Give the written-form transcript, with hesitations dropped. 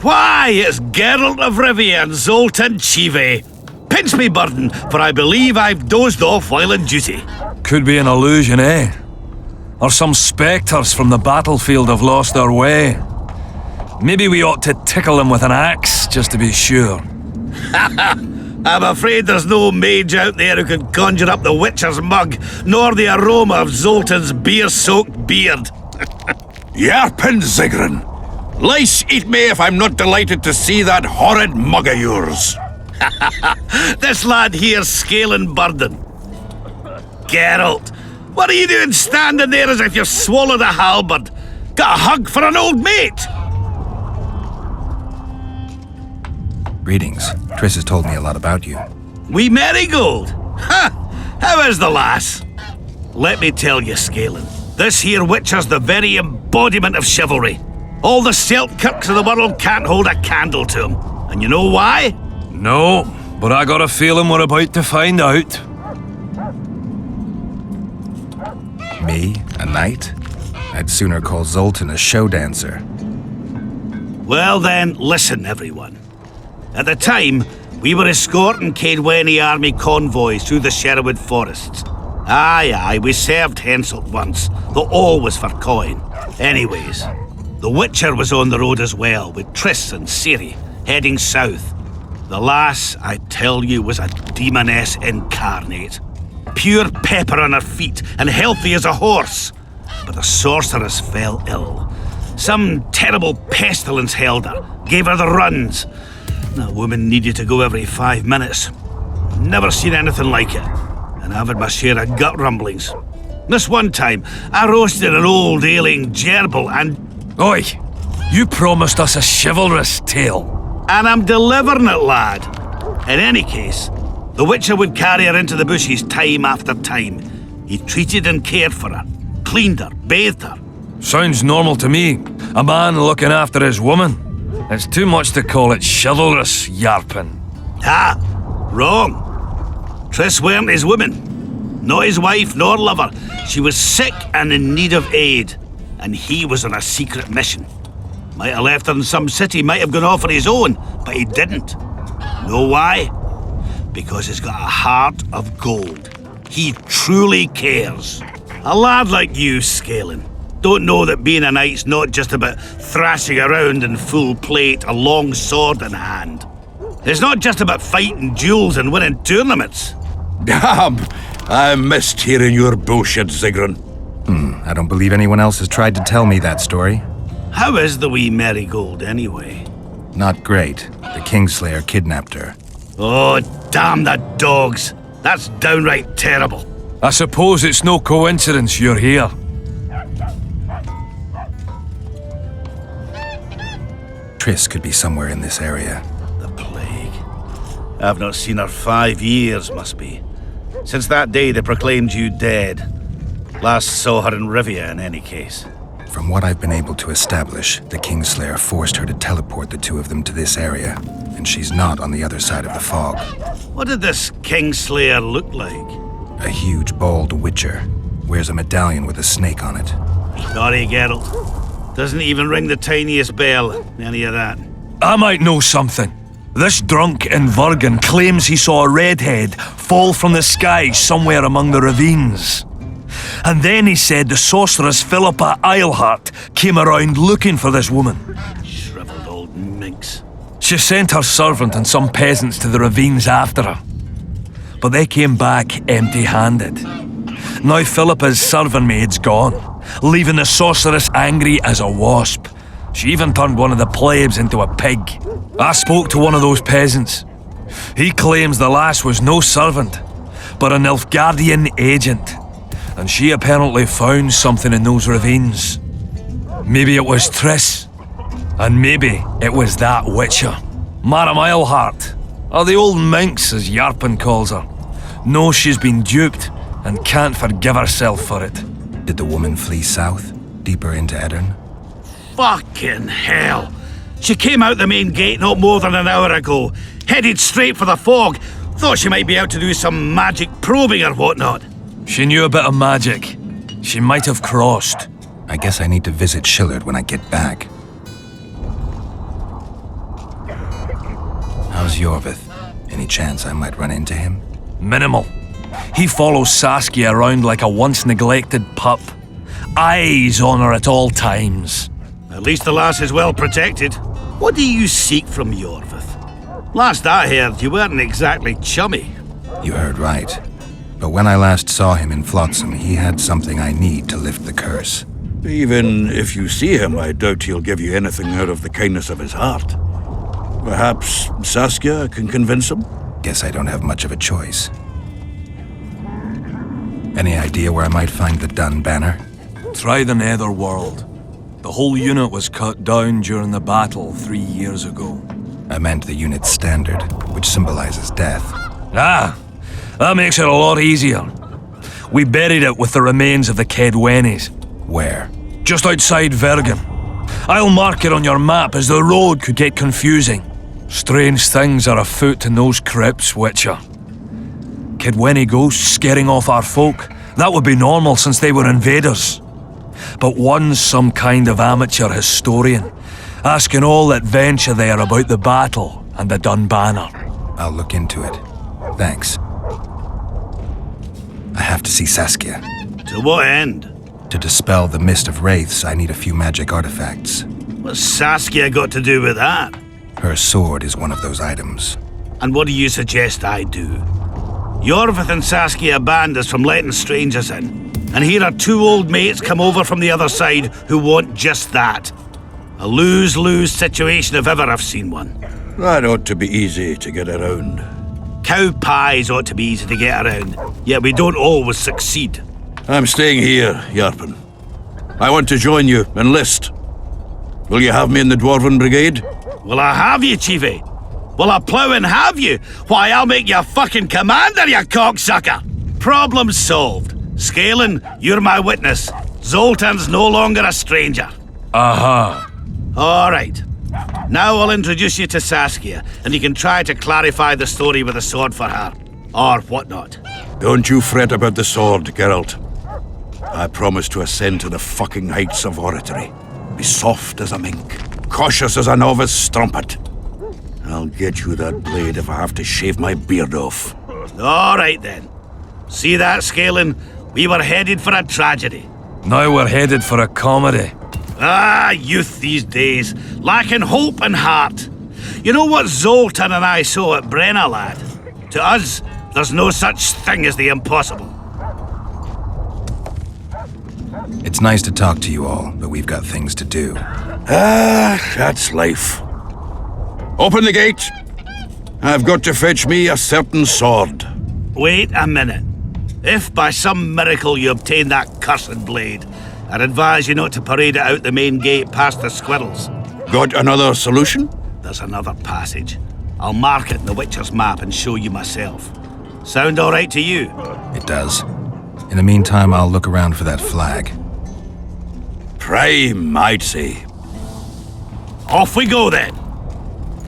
Why, it's Geralt of Rivia and Zoltan Chive. Pinch me, Burden, for I believe I've dozed off while in duty. Could be an illusion, eh? Or some spectres from the battlefield have lost their way. Maybe we ought to tickle them with an axe, just to be sure. I'm afraid there's no mage out there who can conjure up the Witcher's mug, nor the aroma of Zoltan's beer-soaked beard. Yarpen Zigrin! Lice eat me if I'm not delighted to see that horrid mug of yours. This lad here's scaling Burden. Geralt, what are you doing standing there as if you've swallowed a halberd? Got a hug for an old mate? Greetings. Triss has told me a lot about you. Wee Marigold? Ha! How is the lass? Let me tell you, Scalen, this here Witcher's the very embodiment of chivalry. All the Selkirks of the world can't hold a candle to him. And you know why? No, but I got a feeling we're about to find out. Me? A knight? I'd sooner call Zoltan a show dancer. Well then, listen everyone. At the time, we were escorting Caedweny army convoys through the Sherwood forests. Aye, we served Henselt once, though all was for coin. Anyways, the Witcher was on the road as well, with Triss and Ciri, heading south. The lass, I tell you, was a demoness incarnate. Pure pepper on her feet, and healthy as a horse. But the sorceress fell ill. Some terrible pestilence held her, gave her the runs. That woman needed to go every 5 minutes. Never seen anything like it. And I've had my share of gut rumblings. This one time, I roasted an old ailing gerbil and... Oi! You promised us a chivalrous tale. And I'm delivering it, lad. In any case, the Witcher would carry her into the bushes time after time. He treated and cared for her, cleaned her, bathed her. Sounds normal to me. A man looking after his woman. It's too much to call it chivalrous, Yarpen. Ah, wrong. Triss weren't his woman. Not his wife nor lover. She was sick and in need of aid. And he was on a secret mission. Might have left her in some city, might have gone off on his own, but he didn't. Know why? Because he's got a heart of gold. He truly cares. A lad like you, Scalen, don't know that being a knight's not just about thrashing around in full plate, a long sword in hand. It's not just about fighting duels and winning tournaments. Damn! I missed hearing your bullshit, Zigrin. I don't believe anyone else has tried to tell me that story. How is the wee Marigold, anyway? Not great. The Kingslayer kidnapped her. Oh, damn the dogs. That's downright terrible. I suppose it's no coincidence you're here. Triss could be somewhere in this area. The plague. I've not seen her 5 years, must be. Since that day they proclaimed you dead. Last saw her in Rivia, in any case. From what I've been able to establish, the Kingslayer forced her to teleport the two of them to this area, and she's not on the other side of the fog. What did this Kingslayer look like? A huge, bald witcher. Wears a medallion with a snake on it. Sorry, Geralt. Doesn't even ring the tiniest bell, any of that. I might know something. This drunk in Vergen claims he saw a redhead fall from the sky somewhere among the ravines. And then he said the sorceress Philippa Eilhart came around looking for this woman. Shriveled old minx. She sent her servant and some peasants to the ravines after her. But they came back empty-handed. Now Philippa's servant maid's gone, leaving the sorceress angry as a wasp. She even turned one of the plebs into a pig. I spoke to one of those peasants. He claims the lass was no servant, but an Nilfgaardian agent. And she apparently found something in those ravines. Maybe it was Triss. And maybe it was that Witcher. Madame Eilhart, or the old minx as Yarpen calls her, knows she's been duped and can't forgive herself for it. Did the woman flee south, deeper into Edirn? Fucking hell! She came out the main gate not more than an hour ago, headed straight for the fog. Thought she might be out to do some magic probing or whatnot. She knew a bit of magic. She might have crossed. I guess I need to visit Shillard when I get back. How's Yorvith? Any chance I might run into him? Minimal. He follows Saskia around like a once-neglected pup. Eyes on her at all times. At least the lass is well protected. What do you seek from Yorvith? Last I heard, you weren't exactly chummy. You heard right. But when I last saw him in Flotsam, he had something I need to lift the curse. Even if you see him, I doubt he'll give you anything out of the kindness of his heart. Perhaps Saskia can convince him? Guess I don't have much of a choice. Any idea where I might find the Dun banner? Try the Netherworld. The whole unit was cut down during the battle 3 years ago. I meant the unit's standard, which symbolizes death. Ah, that makes it a lot easier. We buried it with the remains of the Kedwenis. Where? Just outside Vergen. I'll mark it on your map as the road could get confusing. Strange things are afoot in those crypts, Witcher. Kedweni ghosts scaring off our folk. That would be normal since they were invaders. But one's some kind of amateur historian, asking all that venture there about the battle and the Dun banner. I'll look into it. Thanks. I have to see Saskia. To what end? To dispel the mist of wraiths, I need a few magic artifacts. What's Saskia got to do with that? Her sword is one of those items. And what do you suggest I do? Yorvith and Saskia banned us from letting strangers in. And here are two old mates come over from the other side who want just that. A lose-lose situation if ever I've seen one. That ought to be easy to get around. Cow pies ought to be easy to get around, yet we don't always succeed. I'm staying here, Yarpen. I want to join you, enlist. Will you have me in the Dwarven Brigade? Will I have you, Chiefy? Will I plough and have you? Why, I'll make you fucking commander, you cocksucker! Problem solved. Scaling, you're my witness. Zoltan's no longer a stranger. Aha. All right. Now I'll introduce you to Saskia, and you can try to clarify the story with a sword for her. Or whatnot. Don't you fret about the sword, Geralt. I promise to ascend to the fucking heights of oratory. Be soft as a mink, cautious as a novice strumpet. I'll get you that blade if I have to shave my beard off. All right, then. See that, Scaling? We were headed for a tragedy. Now we're headed for a comedy. Ah, youth these days, lacking hope and heart. You know what Zoltan and I saw at Brenna, lad? To us, there's no such thing as the impossible. It's nice to talk to you all, but we've got things to do. That's life. Open the gate. I've got to fetch me a certain sword. Wait a minute. If by some miracle you obtain that cursed blade, I'd advise you not to parade it out the main gate past the squirrels. Got another solution? There's another passage. I'll mark it in the Witcher's map and show you myself. Sound all right to you? It does. In the meantime, I'll look around for that flag. Prime, I'd say. Off we go then.